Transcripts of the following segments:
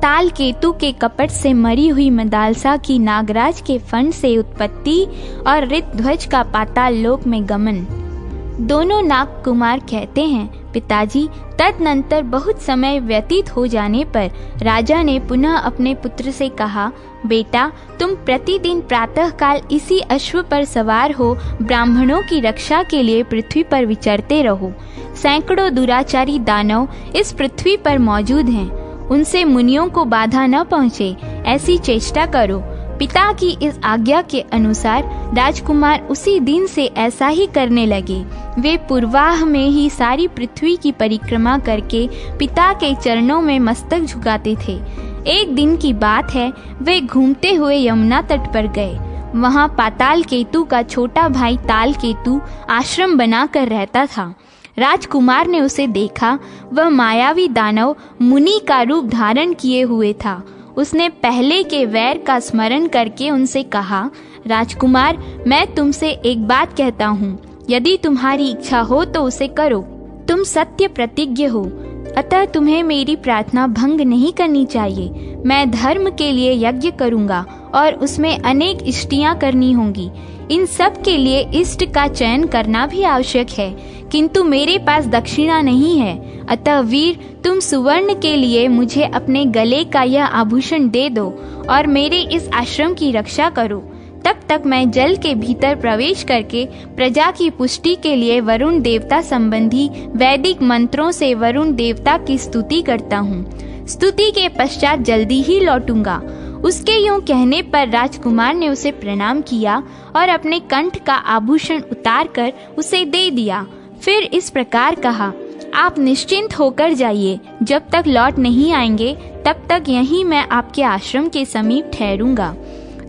ताल केतु के कपट से मरी हुई मदालसा की नागराज के फण से उत्पत्ति और ऋतध्वज का पाताल लोक में गमन। दोनों नाग कुमार कहते हैं, पिताजी, तदनंतर बहुत समय व्यतीत हो जाने पर राजा ने पुनः अपने पुत्र से कहा, बेटा, तुम प्रतिदिन प्रातःकाल इसी अश्व पर सवार हो ब्राह्मणों की रक्षा के लिए पृथ्वी पर विचरते रहो। सैकड़ों दुराचारी दानव इस पृथ्वी पर मौजूद हैं, उनसे मुनियों को बाधा न पहुँचे, ऐसी चेष्टा करो। पिता की इस आज्ञा के अनुसार राजकुमार उसी दिन से ऐसा ही करने लगे। वे पूर्वाह में ही सारी पृथ्वी की परिक्रमा करके पिता के चरणों में मस्तक झुकाते थे। एक दिन की बात है, वे घूमते हुए यमुना तट पर गए। वहां पाताल केतु का छोटा भाई ताल केतु आश्रम बनाकर रहता था। राजकुमार ने उसे देखा। वह मायावी दानव मुनि का रूप धारण किए हुए था। उसने पहले के वैर का स्मरण करके उनसे कहा, राजकुमार, मैं तुमसे एक बात कहता हूँ, यदि तुम्हारी इच्छा हो तो उसे करो। तुम सत्य प्रतिज्ञ हो, अतः तुम्हें मेरी प्रार्थना भंग नहीं करनी चाहिए। मैं धर्म के लिए यज्ञ करूँगा और उसमें अनेक इष्टियाँ करनी होंगी। इन सब के लिए इष्ट का चयन करना भी आवश्यक है, किंतु मेरे पास दक्षिणा नहीं है। अतः वीर, तुम सुवर्ण के लिए मुझे अपने गले का यह आभूषण दे दो और मेरे इस आश्रम की रक्षा करो। तब तक मैं जल के भीतर प्रवेश करके प्रजा की पुष्टि के लिए वरुण देवता संबंधी वैदिक मंत्रों से वरुण देवता की स्तुति करता हूँ। स्तुति के पश्चात जल्दी ही लौटूंगा। उसके यूं कहने पर राजकुमार ने उसे प्रणाम किया और अपने कंठ का आभूषण उतारकर उसे दे दिया। फिर इस प्रकार कहा, आप निश्चिंत होकर जाइए। जब तक लौट नहीं आएंगे तब तक यहीं मैं आपके आश्रम के समीप ठहरूंगा।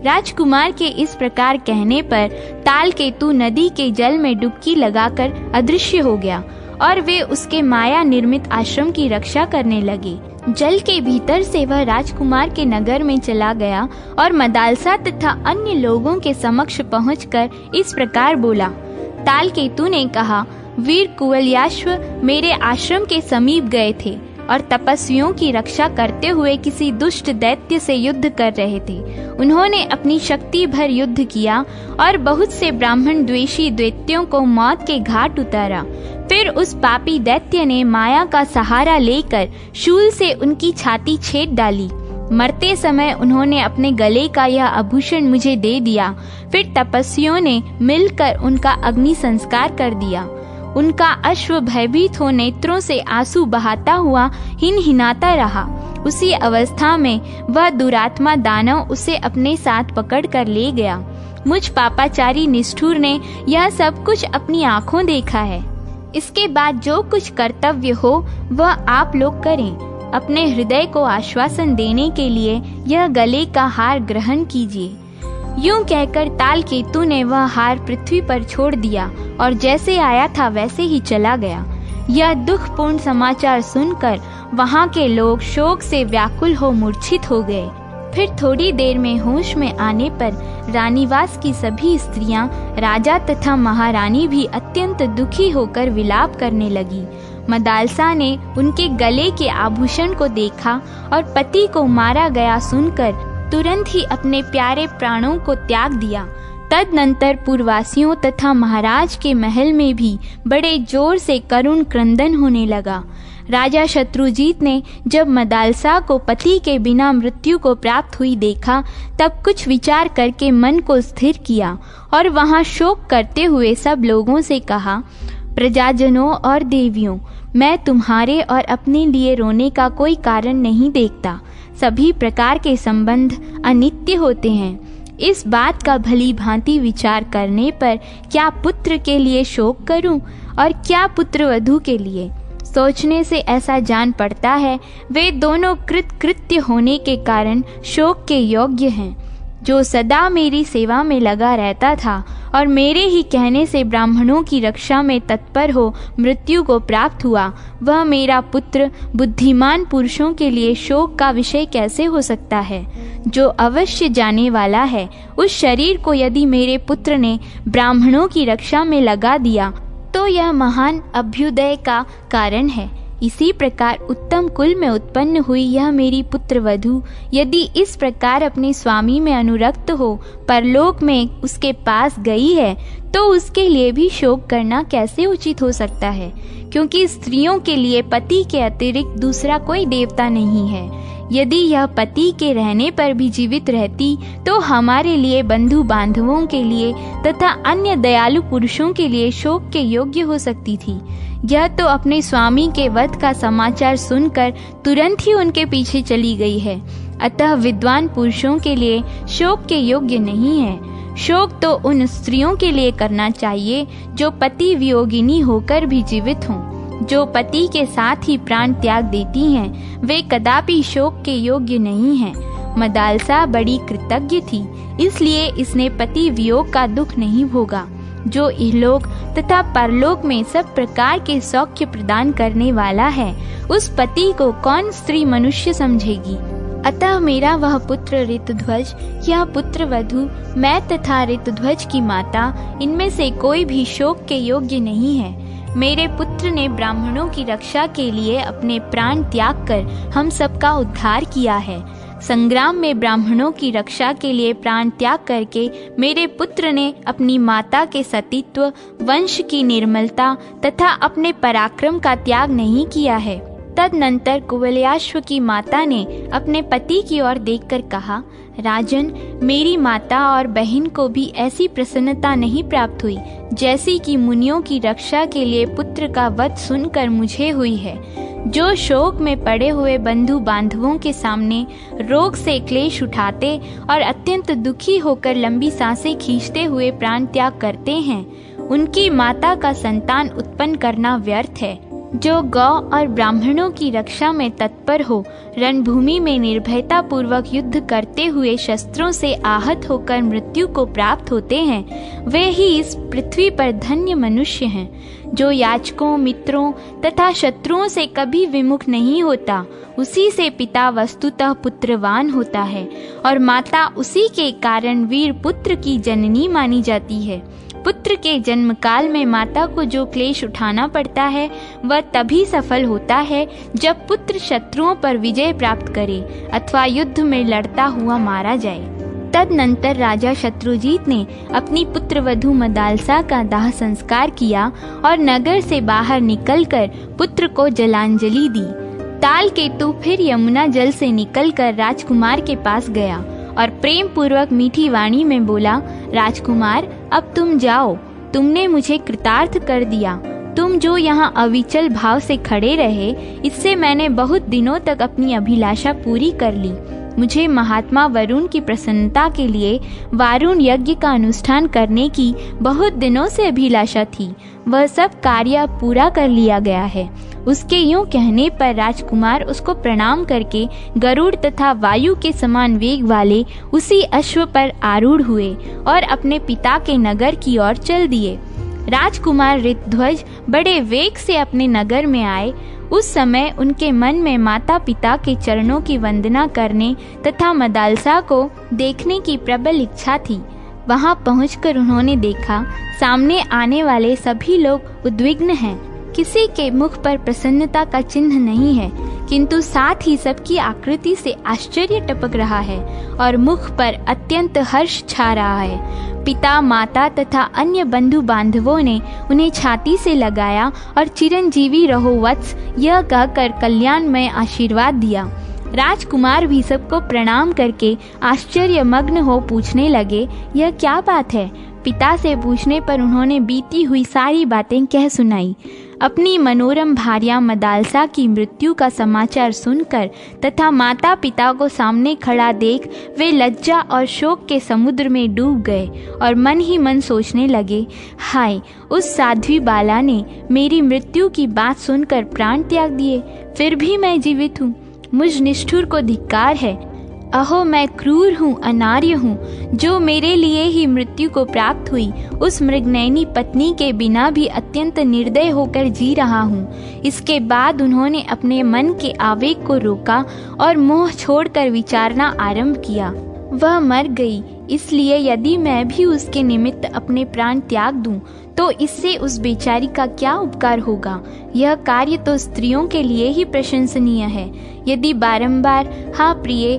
राजकुमार के इस प्रकार कहने पर ताल केतु नदी के जल में डुबकी लगाकर अदृश्य हो गया और वे उसके माया निर्मित आश्रम की रक्षा करने लगे। जल के भीतर से वह राजकुमार के नगर में चला गया और मदालसा तथा अन्य लोगों के समक्ष पहुंचकर इस प्रकार बोला। ताल केतु ने कहा, वीर कुवलयाश्व मेरे आश्रम के समीप गए थे और तपस्वियों की रक्षा करते हुए किसी दुष्ट दैत्य से युद्ध कर रहे थे। उन्होंने अपनी शक्ति भर युद्ध किया और बहुत से ब्राह्मण द्वेषी दैत्यों को मौत के घाट उतारा। फिर उस पापी दैत्य ने माया का सहारा लेकर शूल से उनकी छाती छेद डाली। मरते समय उन्होंने अपने गले का यह आभूषण मुझे दे दिया। फिर तपस्वियों ने मिलकर उनका अग्नि संस्कार कर दिया। उनका अश्व भयभीत हो नेत्रों से आंसू बहाता हुआ हिनहिनाता रहा। उसी अवस्था में वह दुरात्मा दानव उसे अपने साथ पकड़ कर ले गया। मुझ पापाचारी निष्ठुर ने यह सब कुछ अपनी आंखों देखा है। इसके बाद जो कुछ कर्तव्य हो वह आप लोग करें। अपने हृदय को आश्वासन देने के लिए यह गले का हार ग्रहण कीजिए। यूं कहकर ताल केतु ने वह हार पृथ्वी पर छोड़ दिया और जैसे आया था वैसे ही चला गया। यह दुखपूर्ण समाचार सुनकर वहां के लोग शोक से व्याकुल हो मूर्छित हो गए। फिर थोड़ी देर में होश में आने पर रानीवास की सभी स्त्रियां, राजा तथा महारानी भी अत्यंत दुखी होकर विलाप करने लगी। मदालसा ने उनके गले के आभूषण को देखा और पति को मारा गया सुनकर तुरंत ही अपने प्यारे प्राणों को त्याग दिया। तदनंतर पूर्ववासियों तथा महाराज के महल में भी बड़े जोर से करुण क्रंदन होने लगा। राजा शत्रुजीत ने जब मदालसा को पति के बिना मृत्यु को प्राप्त हुई देखा, तब कुछ विचार करके मन को स्थिर किया और वहां शोक करते हुए सब लोगों से कहा, प्रजाजनों और देवियों, मैं तुम्हारे और अपने लिए रोने का कोई कारण नहीं देखता। सभी प्रकार के संबंध अनित्य होते हैं। इस बात का भली भांति विचार करने पर क्या पुत्र के लिए शोक करूं और क्या पुत्र वधू के लिए? सोचने से ऐसा जान पड़ता है वे दोनों कृत्य होने के कारण शोक के योग्य हैं। जो सदा मेरी सेवा में लगा रहता था और मेरे ही कहने से ब्राह्मणों की रक्षा में तत्पर हो मृत्यु को प्राप्त हुआ, वह मेरा पुत्र बुद्धिमान पुरुषों के लिए शोक का विषय कैसे हो सकता है? जो अवश्य जाने वाला है, उस शरीर को यदि मेरे पुत्र ने ब्राह्मणों की रक्षा में लगा दिया तो यह महान अभ्युदय का कारण है। इसी प्रकार उत्तम कुल में उत्पन्न हुई यह मेरी पुत्र वधू यदि इस प्रकार अपने स्वामी में अनुरक्त हो परलोक में उसके पास गई है, तो उसके लिए भी शोक करना कैसे उचित हो सकता है, क्योंकि स्त्रियों के लिए पति के अतिरिक्त दूसरा कोई देवता नहीं है। यदि यह पति के रहने पर भी जीवित रहती तो हमारे लिए, बंधु बांधवों के लिए तथा अन्य दयालु पुरुषों के लिए शोक के योग्य हो सकती थी। यह तो अपने स्वामी के वध का समाचार सुनकर तुरंत ही उनके पीछे चली गई है, अतः विद्वान पुरुषों के लिए शोक के योग्य नहीं है। शोक तो उन स्त्रियों के लिए करना चाहिए जो पति वियोगिनी होकर भी जीवित हों। जो पति के साथ ही प्राण त्याग देती हैं, वे कदापि शोक के योग्य नहीं हैं। मदालसा बड़ी कृतज्ञ थी, इसलिए इसने पति वियोग का दुख नहीं भोगा, जो इहलोक तथा परलोक में सब प्रकार के सौख्य प्रदान करने वाला है। उस पति को कौन स्त्री मनुष्य समझेगी। अतः मेरा वह पुत्र ऋतध्वज, यह पुत्र वधू, मैं तथा ऋतध्वज की माता, इनमें से कोई भी शोक के योग्य नहीं है। मेरे पुत्र ने ब्राह्मणों की रक्षा के लिए अपने प्राण त्याग कर हम सबका उद्धार किया है। संग्राम में ब्राह्मणों की रक्षा के लिए प्राण त्याग करके मेरे पुत्र ने अपनी माता के सतीत्व, वंश की निर्मलता तथा अपने पराक्रम का त्याग नहीं किया है। तदनंतर कुवलयाश्व की माता ने अपने पति की ओर देखकर कहा, राजन, मेरी माता और बहन को भी ऐसी प्रसन्नता नहीं प्राप्त हुई जैसी कि मुनियों की रक्षा के लिए पुत्र का वध सुनकर मुझे हुई है। जो शोक में पड़े हुए बंधु बांधवों के सामने रोग से क्लेश उठाते और अत्यंत दुखी होकर लंबी सांसें खींचते हुए प्राण त्याग करते हैं, उनकी माता का संतान उत्पन्न करना व्यर्थ है। जो गौ और ब्राह्मणों की रक्षा में तत्पर हो, रणभूमि में निर्भयता पूर्वक युद्ध करते हुए शस्त्रों से आहत होकर मृत्यु को प्राप्त होते हैं, वे ही इस पृथ्वी पर धन्य मनुष्य हैं। जो याचकों, मित्रों तथा शत्रुओं से कभी विमुख नहीं होता, उसी से पिता वस्तुतः पुत्रवान होता है और माता उसी के कारण वीर पुत्र की जननी मानी जाती है। पुत्र के जन्म काल में माता को जो क्लेश उठाना पड़ता है, वह तभी सफल होता है जब पुत्र शत्रुओं पर विजय प्राप्त करे अथवा युद्ध में लड़ता हुआ मारा जाए। तदनंतर राजा शत्रुजीत ने अपनी पुत्रवधू मदालसा का दाह संस्कार किया और नगर से बाहर निकलकर पुत्र को जलांजलि दी। ताल केतु फिर यमुना जल से निकलकर राजकुमार के पास गया और प्रेम पूर्वक मीठी वाणी में बोला, राजकुमार, अब तुम जाओ, तुमने मुझे कृतार्थ कर दिया। तुम जो यहाँ अविचल भाव से खड़े रहे, इससे मैंने बहुत दिनों तक अपनी अभिलाषा पूरी कर ली। मुझे महात्मा वरुण की प्रसन्नता के लिए वारुण यज्ञ का अनुष्ठान करने की बहुत दिनों से अभिलाषा थी। वह सब कार्य पूरा कर लिया गया है। उसके यूं कहने पर राजकुमार उसको प्रणाम करके गरुड़ तथा वायु के समान वेग वाले उसी अश्व पर आरूढ़ हुए और अपने पिता के नगर की ओर चल दिए। राजकुमार ऋतध्वज बड़े वेग से अपने नगर में आए। उस समय उनके मन में माता पिता के चरणों की वंदना करने तथा मदालसा को देखने की प्रबल इच्छा थी। वहां पहुंचकर उन्होंने देखा, सामने आने वाले सभी लोग उद्विग्न हैं। किसी के मुख पर प्रसन्नता का चिन्ह नहीं है, किंतु साथ ही सबकी आकृति से आश्चर्य टपक रहा है और मुख पर अत्यंत हर्ष छा रहा है। पिता, माता तथा अन्य बंधु बांधवों ने उन्हें छाती से लगाया और चिरंजीवी रहो वत्स, यह कहकर कल्याणमय आशीर्वाद दिया। राजकुमार भी सबको प्रणाम करके आश्चर्यमग्न हो पूछने लगे, यह क्या बात है? पिता से पूछने पर उन्होंने बीती हुई सारी बातें कह सुनाई। अपनी मनोरम भार्या मदालसा की मृत्यु का समाचार सुनकर तथा माता पिता को सामने खड़ा देख वे लज्जा और शोक के समुद्र में डूब गए और मन ही मन सोचने लगे, हाय, उस साध्वी बाला ने मेरी मृत्यु की बात सुनकर प्राण त्याग दिए, फिर भी मैं जीवित हूँ। मुझ निष्ठुर को धिक्कार है। अहो, मैं क्रूर हूँ, अनार्य हूँ, जो मेरे लिए ही मृत्यु को प्राप्त हुई उस मृगनयनी पत्नी के बिना भी अत्यंत निर्दय होकर जी रहा हूँ। इसके बाद उन्होंने अपने मन के आवेग को रोका और मोह छोड़कर विचारना आरंभ किया। वह मर गई, इसलिए यदि मैं भी उसके निमित्त अपने प्राण त्याग दूं, तो इससे उस बेचारी का क्या उपकार होगा। यह कार्य तो स्त्रियों के लिए ही प्रशंसनीय है। यदि बारंबार हाँ प्रिय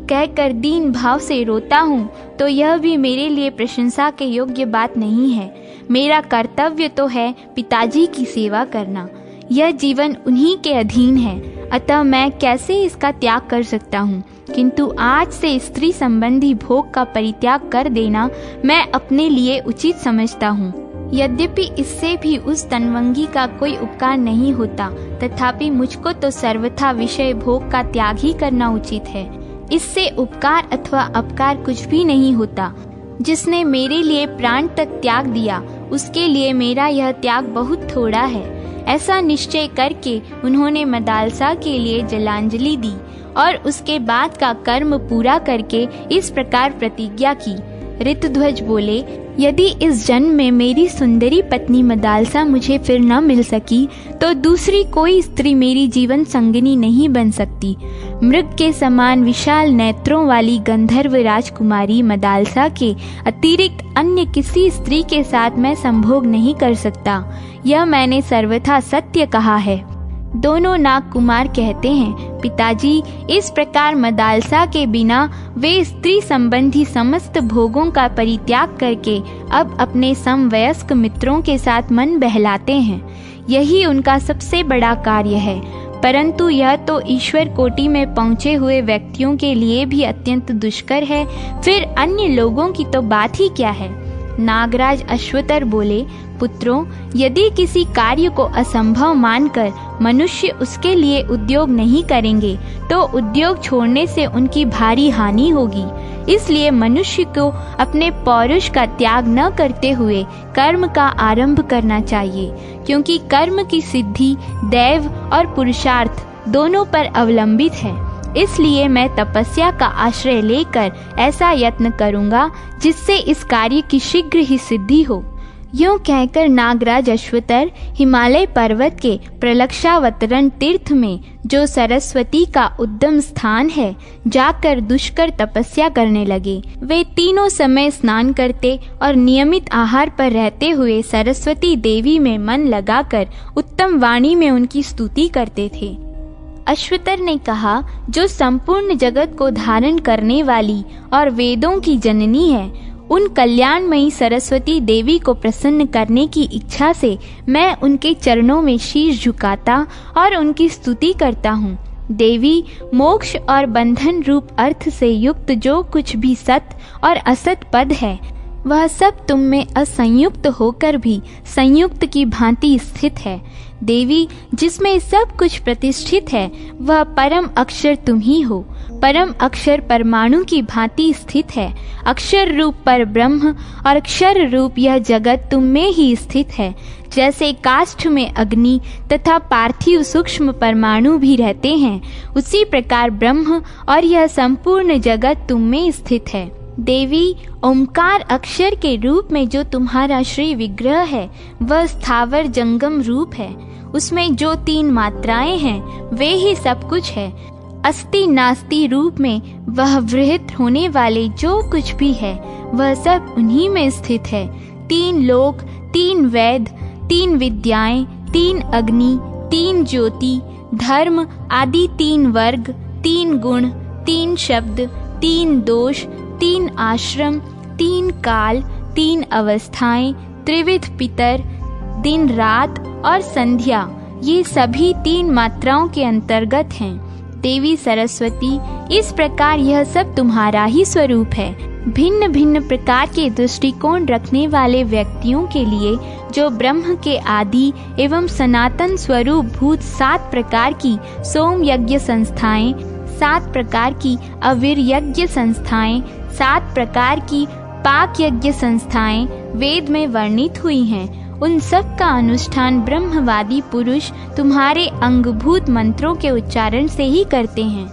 कहकर दीन भाव से रोता हूँ, तो यह भी मेरे लिए प्रशंसा के योग्य बात नहीं है। मेरा कर्तव्य तो है पिताजी की सेवा करना। यह जीवन उन्हीं के अधीन है, अतः मैं कैसे इसका त्याग कर सकता हूँ। किंतु आज से स्त्री संबंधी भोग का परित्याग कर देना मैं अपने लिए उचित समझता हूँ। यद्यपि इससे भी उस तनवंगी का कोई उपकार नहीं होता, तथापि मुझको तो सर्वथा विषय भोग का त्याग ही करना उचित है। इससे उपकार अथवा अपकार कुछ भी नहीं होता। जिसने मेरे लिए प्राण तक त्याग दिया, उसके लिए मेरा यह त्याग बहुत थोड़ा है। ऐसा निश्चय करके उन्होंने मदालसा के लिए जलांजलि दी और उसके बाद का कर्म पूरा करके इस प्रकार प्रतिज्ञा की। ऋतध्वज बोले, यदि इस जन्म में मेरी सुंदरी पत्नी मदालसा मुझे फिर न मिल सकी, तो दूसरी कोई स्त्री मेरी जीवन संगिनी नहीं बन सकती। मृग के समान विशाल नेत्रों वाली गंधर्व राजकुमारी मदालसा के अतिरिक्त अन्य किसी स्त्री के साथ मैं संभोग नहीं कर सकता। यह मैंने सर्वथा सत्य कहा है। दोनों नाग कुमार कहते हैं, पिताजी, इस प्रकार मदालसा के बिना वे स्त्री संबंधी समस्त भोगों का परित्याग करके अब अपने समवयस्क मित्रों के साथ मन बहलाते हैं। यही उनका सबसे बड़ा कार्य है। परंतु यह तो ईश्वर कोटि में पहुँचे हुए व्यक्तियों के लिए भी अत्यंत दुष्कर है, फिर अन्य लोगों की तो बात ही क्या है। नागराज अश्वतर बोले, पुत्रों, यदि किसी कार्य को असंभव मानकर मनुष्य उसके लिए उद्योग नहीं करेंगे, तो उद्योग छोड़ने से उनकी भारी हानि होगी। इसलिए मनुष्य को अपने पौरुष का त्याग न करते हुए कर्म का आरंभ करना चाहिए, क्योंकि कर्म की सिद्धि दैव और पुरुषार्थ दोनों पर अवलंबित है। इसलिए मैं तपस्या का आश्रय लेकर ऐसा यत्न करूंगा जिससे इस कार्य की शीघ्र ही सिद्धि हो। यूं कहकर नागराज अश्वतर हिमालय पर्वत के प्रलक्षावतरण तीर्थ में, जो सरस्वती का उद्गम स्थान है, जाकर दुष्कर तपस्या करने लगे। वे तीनों समय स्नान करते और नियमित आहार पर रहते हुए सरस्वती देवी में मन लगाकर उत्तम वाणी में उनकी स्तुति करते थे। अश्वतर ने कहा, जो संपूर्ण जगत को धारण करने वाली और वेदों की जननी है, उन कल्याणमयी सरस्वती देवी को प्रसन्न करने की इच्छा से मैं उनके चरणों में शीश झुकाता और उनकी स्तुति करता हूँ। देवी, मोक्ष और बंधन रूप अर्थ से युक्त जो कुछ भी सत और असत पद है, वह सब तुम में असंयुक्त होकर भी संयुक्त की भांति स्थित है। देवी, जिसमें सब कुछ प्रतिष्ठित है, वह परम अक्षर तुम ही हो। परम अक्षर परमाणु की भांति स्थित है। अक्षर रूप पर ब्रह्म और अक्षर रूप यह जगत तुम में ही स्थित है। जैसे काष्ठ में अग्नि तथा पार्थिव सूक्ष्म परमाणु भी रहते हैं, उसी प्रकार ब्रह्म और यह संपूर्ण जगत तुम में स्थित है। देवी, ओमकार अक्षर के रूप में जो तुम्हारा श्री विग्रह है, वह स्थावर जंगम रूप है। उसमें जो 3 मात्राएं हैं, वे ही सब कुछ है। अस्ति नास्ति रूप में वह वृहत होने वाले जो कुछ भी है, वह सब उन्हीं में स्थित है। 3 लोक, 3 वेद, 3 विद्याएं, 3 अग्नि, 3 ज्योति, धर्म आदि 3 वर्ग, 3 गुण, 3 शब्द, 3 दोष, 3 आश्रम, 3 काल, 3 अवस्थाएं, त्रिविध पितर, दिन रात और संध्या, ये सभी 3 मात्राओं के अंतर्गत हैं। देवी सरस्वती, इस प्रकार यह सब तुम्हारा ही स्वरूप है। भिन्न भिन्न प्रकार के दृष्टिकोण रखने वाले व्यक्तियों के लिए जो ब्रह्म के आदि एवं सनातन स्वरूप भूत 7 प्रकार की सोम यज्ञ संस्थाएं, 7 प्रकार की अवीर यज्ञ संस्थाएं, 7 प्रकार की पाक यज्ञ संस्थाएं वेद में वर्णित हुई हैं, उन सब का अनुष्ठान ब्रह्मवादी पुरुष तुम्हारे अंगभूत मंत्रों के उच्चारण से ही करते हैं।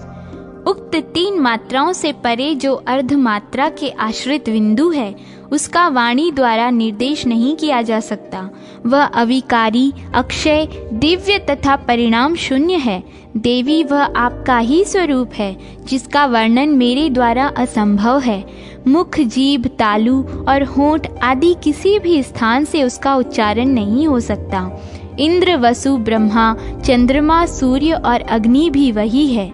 उक्त 3 मात्राओं से परे जो अर्ध मात्रा के आश्रित बिंदु है, उसका वाणी द्वारा निर्देश नहीं किया जा सकता। वह अविकारी, अक्षय, दिव्य तथा परिणाम शून्य है। देवी, वह आपका ही स्वरूप है जिसका वर्णन मेरे द्वारा असंभव है। मुख, जीभ, तालु और होंठ आदि किसी भी स्थान से उसका उच्चारण नहीं हो सकता। इंद्र, वसु, ब्रह्मा, चंद्रमा, सूर्य और अग्नि भी वही है।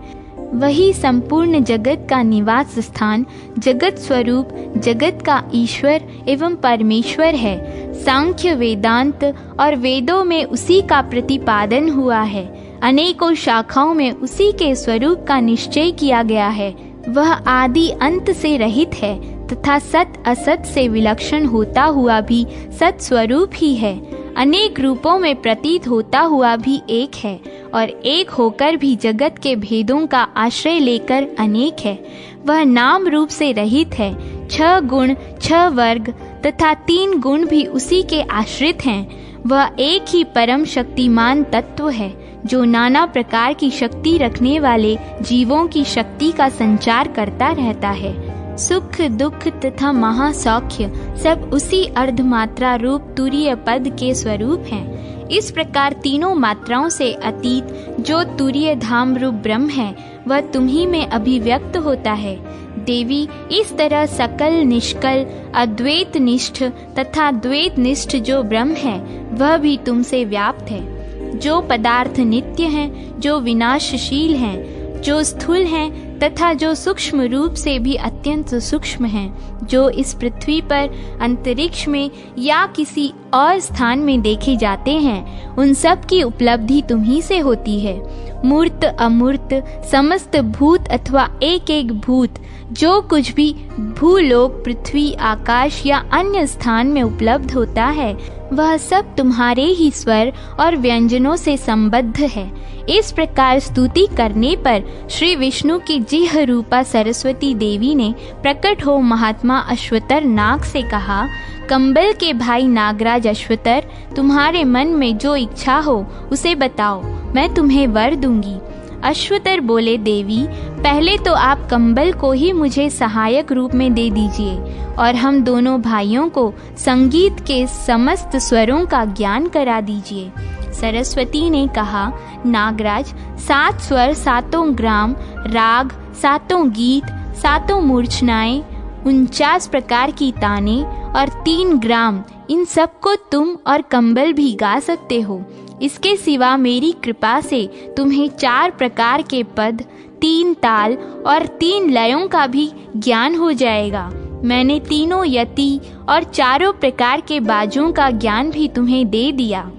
वही संपूर्ण जगत का निवास स्थान, जगत स्वरूप, जगत का ईश्वर एवं परमेश्वर है। सांख्य, वेदांत और वेदों में उसी का प्रतिपादन हुआ है। अनेकों शाखाओं में उसी के स्वरूप का निश्चय किया गया है। वह आदि अंत से रहित है तथा सत असत से विलक्षण होता हुआ भी सत स्वरूप ही है। अनेक रूपों में प्रतीत होता हुआ भी एक है और एक होकर भी जगत के भेदों का आश्रय लेकर अनेक है। वह नाम रूप से रहित है। 6 गुण, 6 वर्ग तथा 3 गुण भी उसी के आश्रित हैं। वह एक ही परम शक्तिमान तत्व है जो नाना प्रकार की शक्ति रखने वाले जीवों की शक्ति का संचार करता रहता है। सुख, दुख तथा महासौख्य सब उसी अर्धमात्रा रूप तुरीय पद के स्वरूप हैं। इस प्रकार तीनों मात्राओं से अतीत जो तुरीय धाम रूप ब्रह्म है वह तुम्ही में अभिव्यक्त होता है। देवी, इस तरह सकल, निष्कल, अद्वैत निष्ठ तथा द्वैत निष्ठ जो ब्रह्म है वह भी तुमसे व्याप्त है। जो पदार्थ नित्य हैं, जो विनाशशील हैं, जो स्थूल हैं तथा जो सूक्ष्म रूप से भी अत्यंत सूक्ष्म हैं, जो इस पृथ्वी पर, अंतरिक्ष में या किसी और स्थान में देखे जाते हैं, उन सब की उपलब्धि तुम्ही से होती है। मूर्त, अमूर्त, समस्त भूत अथवा एक एक भूत, जो कुछ भी भूलोक, पृथ्वी, आकाश या अन्य स्थान में उपलब्ध होता है वह सब तुम्हारे ही स्वर और व्यंजनों से संबद्ध है। इस प्रकार स्तुति करने पर श्री विष्णु की जिह् रूपा सरस्वती देवी ने प्रकट हो महात्मा अश्वतर नाग से कहा, कंबल के भाई नागराज अश्वतर, तुम्हारे मन में जो इच्छा हो उसे बताओ, मैं तुम्हें वर दूंगी। अश्वतर बोले, देवी, पहले तो आप कंबल को ही मुझे सहायक रूप में दे दीजिए और हम दोनों भाइयों को संगीत के समस्त स्वरों का ज्ञान करा दीजिए। सरस्वती ने कहा, नागराज, 7 स्वर, 7 ग्राम, राग, 7 गीत, 7 मूर्छनाएं, 49 प्रकार की ताने और 3 ग्राम, इन सबको तुम और कंबल भी गा सकते हो। इसके सिवा मेरी कृपा से तुम्हें 4 प्रकार के पद, 3 ताल और 3 लयों का भी ज्ञान हो जाएगा। मैंने तीनों यति और 4 प्रकार के बाजों का ज्ञान भी तुम्हें दे दिया।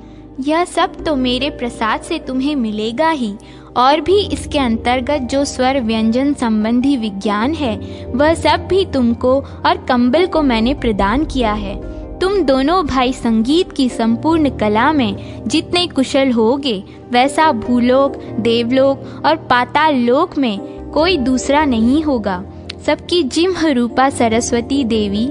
यह सब तो मेरे प्रसाद से तुम्हें मिलेगा ही, और भी इसके अंतर्गत जो स्वर व्यंजन संबंधी विज्ञान है वह सब भी तुमको और कंबल को मैंने प्रदान किया है। तुम दोनों भाई संगीत की संपूर्ण कला में जितने कुशल होगे वैसा भूलोक, देवलोक और पाताल लोक में कोई दूसरा नहीं होगा। सबकी जिह्व रूपा सरस्वती देवी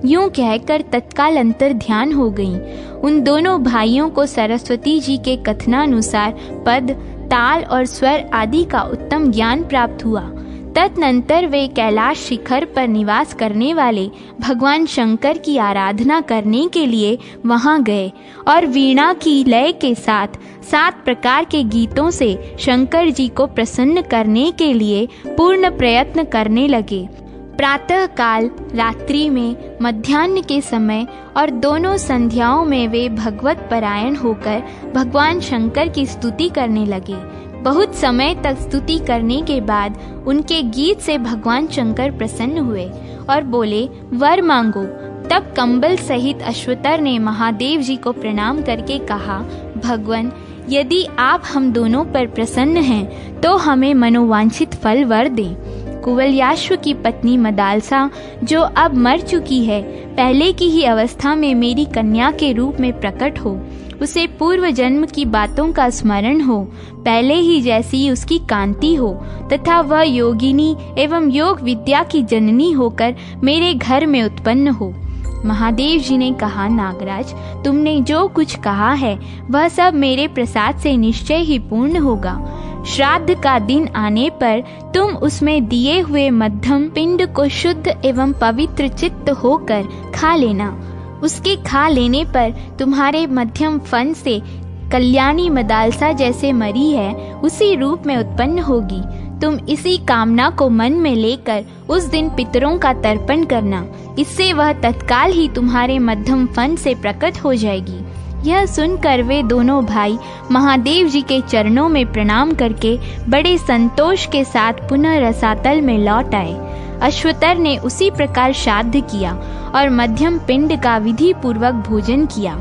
यूं कहकर तत्काल अंतर ध्यान हो गईं। उन दोनों भाइयों को सरस्वती जी के कथनानुसार पद, ताल और स्वर आदि का उत्तम ज्ञान प्राप्त हुआ। तदनंतर वे कैलाश शिखर पर निवास करने वाले भगवान शंकर की आराधना करने के लिए वहां गए और वीणा की लय के साथ 7 प्रकार के गीतों से शंकर जी को प्रसन्न करने के लिए पूर्ण प्रयत्न करने लगे। प्रातः काल, रात्रि में, मध्याह्न के समय और दोनों संध्याओं में वे भगवत परायण होकर भगवान शंकर की स्तुति करने लगे। बहुत समय तक स्तुति करने के बाद उनके गीत से भगवान शंकर प्रसन्न हुए और बोले, वर मांगो। तब कंबल सहित अश्वतर ने महादेव जी को प्रणाम करके कहा, भगवान, यदि आप हम दोनों पर प्रसन्न हैं तो हमें मनोवांछित फल वर दें। कुवलयाश्व की पत्नी मदालसा, जो अब मर चुकी है, पहले की ही अवस्था में मेरी कन्या के रूप में प्रकट हो। उसे पूर्व जन्म की बातों का स्मरण हो, पहले ही जैसी उसकी कांति हो तथा वह योगिनी एवं योग विद्या की जननी होकर मेरे घर में उत्पन्न हो। महादेव जी ने कहा, नागराज, तुमने जो कुछ कहा है वह सब मेरे प्रसाद से निश्चय ही पूर्ण होगा। श्राद्ध का दिन आने पर तुम उसमें दिए हुए मध्यम पिंड को शुद्ध एवं पवित्र चित्त होकर खा लेना। उसके खा लेने पर तुम्हारे मध्यम फन से कल्याणी मदालसा जैसे मरी है उसी रूप में उत्पन्न होगी। तुम इसी कामना को मन में लेकर उस दिन पितरों का तर्पण करना, इससे वह तत्काल ही तुम्हारे मध्यम फन से प्रकट हो जाएगी। यह सुनकर वे दोनों भाई महादेव जी के चरणों में प्रणाम करके बड़े संतोष के साथ पुनः रसातल में लौट आए। अश्वतर ने उसी प्रकार श्राद्ध किया और मध्यम पिंड का विधि पूर्वक भोजन किया।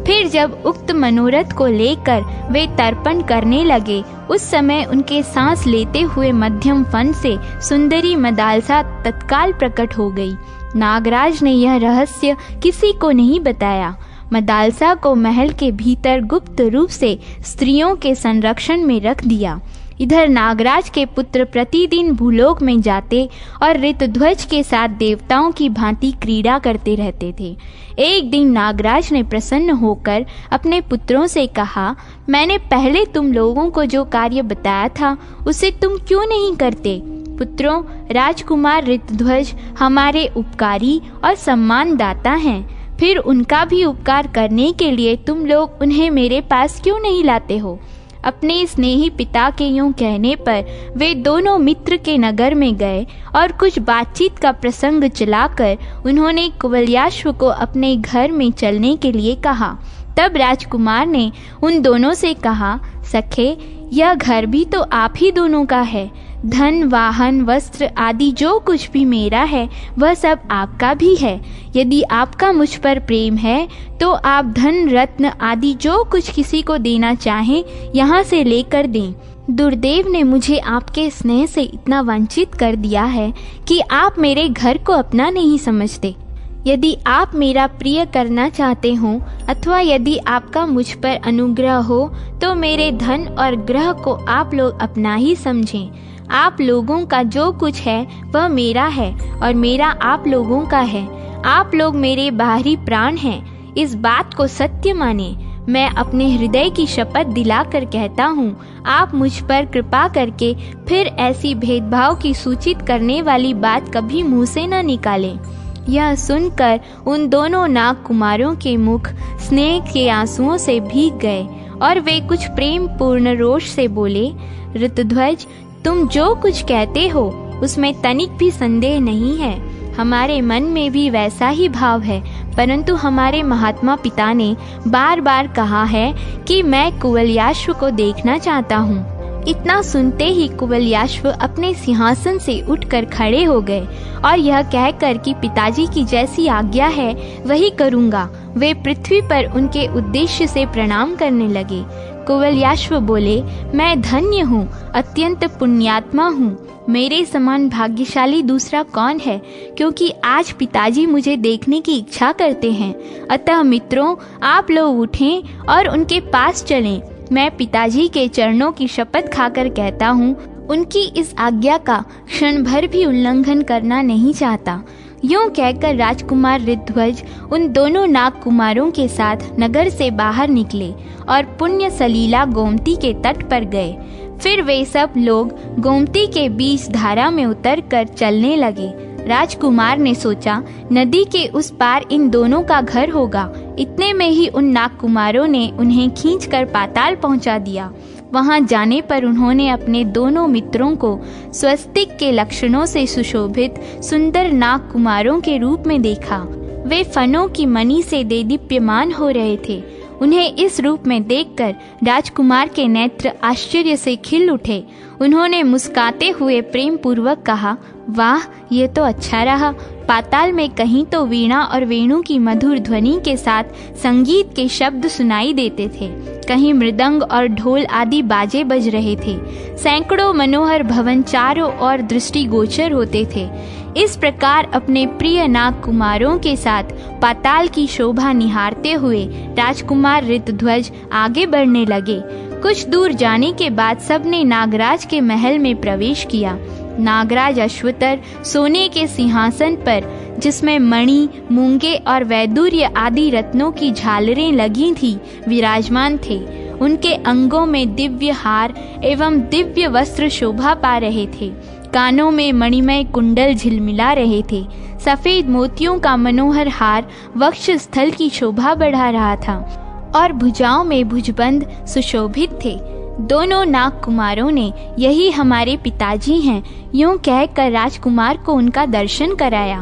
फिर जब उक्त मनोरथ को लेकर वे तर्पण करने लगे, उस समय उनके सांस लेते हुए मध्यम फन से सुंदरी मदालसा तत्काल प्रकट हो गई। नागराज ने यह रहस्य किसी को नहीं बताया। मदालसा को महल के भीतर गुप्त रूप से स्त्रियों के संरक्षण में रख दिया। इधर नागराज के पुत्र प्रतिदिन भूलोक में जाते और ऋतध्वज के साथ देवताओं की भांति क्रीड़ा करते रहते थे। एक दिन नागराज ने प्रसन्न होकर अपने पुत्रों से कहा, मैंने पहले तुम लोगों को जो कार्य बताया था उसे तुम क्यों नहीं करते? पुत्रों, राजकुमार ऋतध्वज हमारे उपकारी और सम्मानदाता हैं, फिर उनका भी उपकार करने के लिए तुम लोग उन्हें मेरे पास क्यों नहीं लाते हो? अपने स्नेही पिता के यूं कहने पर वे दोनों मित्र के नगर में गए और कुछ बातचीत का प्रसंग चलाकर उन्होंने कुवलयाश्व को अपने घर में चलने के लिए कहा। तब राजकुमार ने उन दोनों से कहा, सखे, यह घर भी तो आप ही दोनों का है। धन, वाहन, वस्त्र आदि जो कुछ भी मेरा है वह सब आपका भी है। यदि आपका मुझ पर प्रेम है तो आप धन, रत्न आदि जो कुछ किसी को देना चाहें यहाँ से लेकर दें। दुर्देव ने मुझे आपके स्नेह से इतना वंचित कर दिया है कि आप मेरे घर को अपना नहीं समझते। यदि आप मेरा प्रिय करना चाहते हो अथवा यदि आपका मुझ पर अनुग्रह हो तो मेरे धन और ग्रह को आप लोग अपना ही समझें। आप लोगों का जो कुछ है वह मेरा है और मेरा आप लोगों का है। आप लोग मेरे बाहरी प्राण हैं, इस बात को सत्य माने। मैं अपने हृदय की शपथ दिलाकर कहता हूँ, आप मुझ पर कृपा करके फिर ऐसी भेदभाव की सूचित करने वाली बात कभी मुँह से न निकालें। यह सुनकर उन दोनों नाग कुमारों के मुख स्नेह के आंसुओं से भीग गए और वे कुछ प्रेम पूर्ण रोष से बोले, ऋतध्वज, तुम जो कुछ कहते हो उसमें तनिक भी संदेह नहीं है। हमारे मन में भी वैसा ही भाव है, परंतु हमारे महात्मा पिता ने बार बार कहा है कि मैं कुवलयाश्व को देखना चाहता हूँ। इतना सुनते ही कुवलयाश्व अपने सिंहासन से उठकर खड़े हो गए और यह कहकर कि पिताजी की जैसी आज्ञा है वही करूँगा, वे पृथ्वी पर उनके उद्देश्य से प्रणाम करने लगे। कुवलयाश्व बोले, मैं धन्य हूँ, अत्यंत पुण्यात्मा हूँ। मेरे समान भाग्यशाली दूसरा कौन है, क्योंकि आज पिताजी मुझे देखने की इच्छा करते हैं। अतः मित्रों, आप लोग उठें और उनके पास चलें। मैं पिताजी के चरणों की शपथ खाकर कहता हूँ, उनकी इस आज्ञा का क्षण भर भी उल्लंघन करना नहीं चाहता। यूं कहकर राजकुमार ऋतध्वज उन दोनों नाग कुमारों के साथ नगर से बाहर निकले और पुण्य सलीला गोमती के तट पर गए। फिर वे सब लोग गोमती के बीच धारा में उतरकर चलने लगे। राजकुमार ने सोचा, नदी के उस पार इन दोनों का घर होगा। इतने में ही उन नाग कुमारों ने उन्हें खींचकर पाताल पहुंचा दिया। वहां जाने पर उन्होंने अपने दोनों मित्रों को स्वस्तिक के लक्षणों से सुशोभित सुंदर नाग कुमारों के रूप में देखा। वे फनों की मणि से देदीप्यमान हो रहे थे। उन्हें इस रूप में देखकर राजकुमार के नेत्र आश्चर्य से खिल उठे। उन्होंने मुस्काते हुए प्रेम पूर्वक कहा, वाह, ये तो अच्छा रहा। पाताल में कहीं तो वीणा और वेणु की मधुर ध्वनि के साथ संगीत के शब्द सुनाई देते थे, कहीं मृदंग और ढोल आदि बाजे बज रहे थे। सैकड़ों मनोहर भवन चारों ओर दृष्टिगोचर होते थे। इस प्रकार अपने प्रिय नाग कुमारों के साथ पाताल की शोभा निहारते हुए राजकुमार ऋतध्वज आगे बढ़ने लगे। कुछ दूर जाने के बाद सबने नागराज के महल में प्रवेश किया। नागराज अश्वतर सोने के सिंहासन पर, जिसमें मणि, मूंगे और वैदूर्य आदि रत्नों की झालरें लगी थी, विराजमान थे। उनके अंगों में दिव्य हार एवं दिव्य वस्त्र शोभा पा रहे थे। कानों में मणिमय कुंडल झिलमिला रहे थे। सफेद मोतियों का मनोहर हार वक्ष स्थल की शोभा बढ़ा रहा था और भुजाओं में भुजबंद सुशोभित थे। दोनों नाग कुमारों ने यही हमारे पिताजी हैं यूं कहकर राजकुमार को उनका दर्शन कराया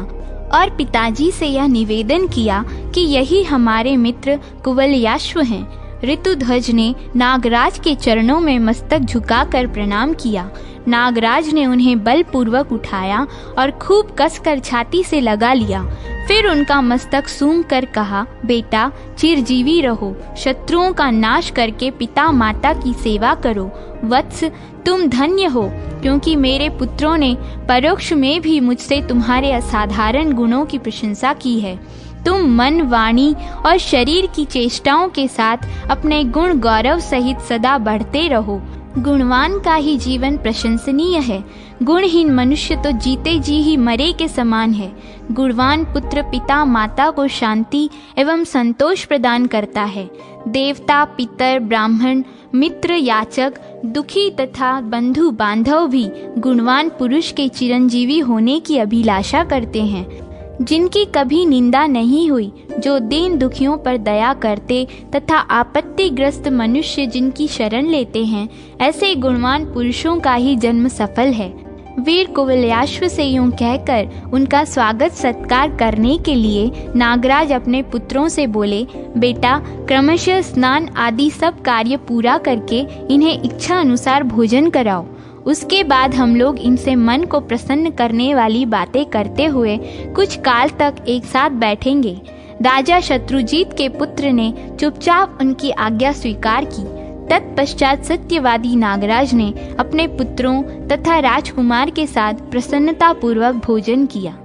और पिताजी से यह निवेदन किया कि यही हमारे मित्र कुवलयाश्व हैं। ऋतुध्वज ने नागराज के चरणों में मस्तक झुकाकर प्रणाम किया। नागराज ने उन्हें बलपूर्वक उठाया और खूब कसकर छाती से लगा लिया। फिर उनका मस्तक सूंघ कर कहा, बेटा चिरजीवी रहो, शत्रुओं का नाश करके पिता माता की सेवा करो। वत्स तुम धन्य हो, क्योंकि मेरे पुत्रों ने परोक्ष में भी मुझसे तुम्हारे असाधारण गुणों की प्रशंसा की है। तुम मन, वाणी और शरीर की चेष्टाओं के साथ अपने गुण गौरव सहित सदा बढ़ते रहो। गुणवान का ही जीवन प्रशंसनीय है। गुणहीन मनुष्य तो जीते जी ही मरे के समान है। गुणवान पुत्र पिता माता को शांति एवं संतोष प्रदान करता है। देवता, पितर, ब्राह्मण, मित्र, याचक, दुखी तथा बंधु बांधव भी गुणवान पुरुष के चिरंजीवी होने की अभिलाषा करते हैं। जिनकी कभी निंदा नहीं हुई, जो दीन दुखियों पर दया करते तथा आपत्तिग्रस्त मनुष्य जिनकी शरण लेते हैं, ऐसे गुणवान पुरुषों का ही जन्म सफल है। वीर कुवलयाश्व से यूं कहकर उनका स्वागत सत्कार करने के लिए नागराज अपने पुत्रों से बोले, बेटा क्रमशः स्नान आदि सब कार्य पूरा करके इन्हें इच्छा अनुसार भोजन कराओ। उसके बाद हम लोग इनसे मन को प्रसन्न करने वाली बातें करते हुए कुछ काल तक एक साथ बैठेंगे। राजा शत्रुजीत के पुत्र ने चुपचाप उनकी आज्ञा स्वीकार की। तत्पश्चात सत्यवादी नागराज ने अपने पुत्रों तथा राजकुमार के साथ प्रसन्नता पूर्वक भोजन किया।